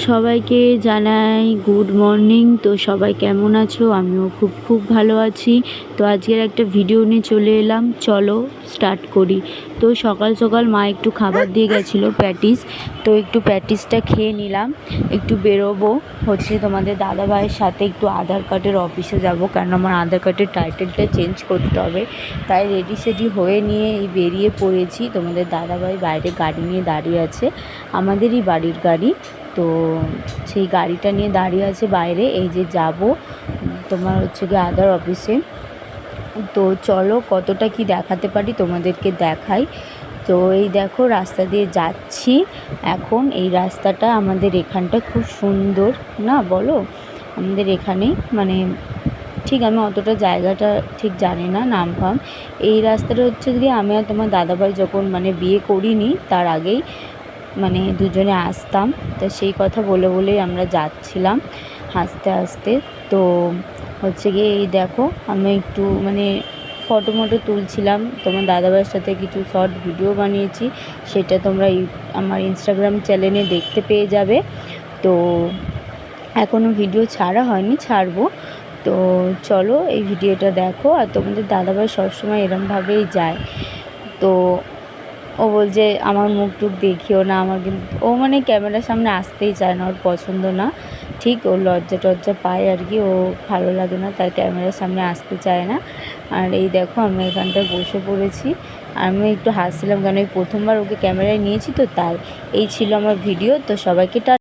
সবাইকে জানাই good morning. তো সবাই কেমন আছো? আমিও খুব ভালো আছি। তো আজকের একটা ভিডিও নিয়ে চলে এলাম, চলো স্টার্ট করি। তো সকাল সকাল মা একটু খাবার দিয়ে গেছিলো, প্যাটিস। তো একটু প্যাটিসটা খেয়ে নিলাম। একটু বেরোবো হচ্ছে তোমাদের দাদাভাইয়ের সাথে, একটু আধার কার্ডের অফিসে যাব, কারণ আমার আধার কার্ডের টাইটেলটা চেঞ্জ করতে হবে। তাই রেডি সেডি হয়ে নিয়ে বেরিয়ে পড়েছি। তোমাদের দাদাভাই বাইরে গাড়ি নিয়ে দাঁড়িয়ে আছে, আমাদেরই বাড়ির গাড়ি। তো সেই গাড়িটা নিয়ে দাঁড়িয়ে আছে বাইরে। এই যে যাব তোমার হচ্ছে গিয়ে আধার অফিসে। তো চলো কতটা কি দেখাতে পারি তোমাদেরকে দেখাই। তো এই দেখো রাস্তা দিয়ে যাচ্ছি এখন। এই রাস্তাটা আমাদের এখানটা খুব সুন্দর না, বলো? আমাদের এখানে মানে ঠিক আমি অতটা জায়গাটা ঠিক জানি না, নাম ফাম। এই রাস্তাটা হচ্ছে গিয়ে আমি আর তোমার দাদাভাই যখন মানে বিয়ে করিনি তার আগেই মানে দুজনে আসতাম। তা সেই কথা বলে বলেই আমরা যাচ্ছিলাম হাসতে হাসতে। তো হচ্ছে গিয়ে এই দেখো আমি একটু মানে ফটো মটো তুলছিলাম, তোমার দাদাভাইয়ের সাথে কিছু শর্ট ভিডিও বানিয়েছি, সেটা তোমরা আমার ইনস্টাগ্রাম চ্যানেলে দেখতে পেয়ে যাবে। তো এখনও ভিডিও ছাড়া হয়নি, ছাড়বো। তো চলো এই ভিডিওটা দেখো। আর তোমাদের দাদাভাই সবসময় এরমভাবেই যায়। তো ও বলছে আমার মুখ টুক দেখিও না, আমার কিন্তু ও মানে ক্যামেরার সামনে আসতেই চায় না, ওর পছন্দ না। ঠিক ও লজ্জা টজ্জা পায় আর কি, ও ভালো লাগে না, তাই ক্যামেরার সামনে আসতে চায় না। আর এই দেখো আমরা এখানটায় বসে পড়েছি। আমি একটু হাসছিলাম, কারণ এই প্রথমবার ওকে ক্যামেরায় নিয়েছি, তো তাই এই ছিল আমার ভিডিও। তো সবাইকে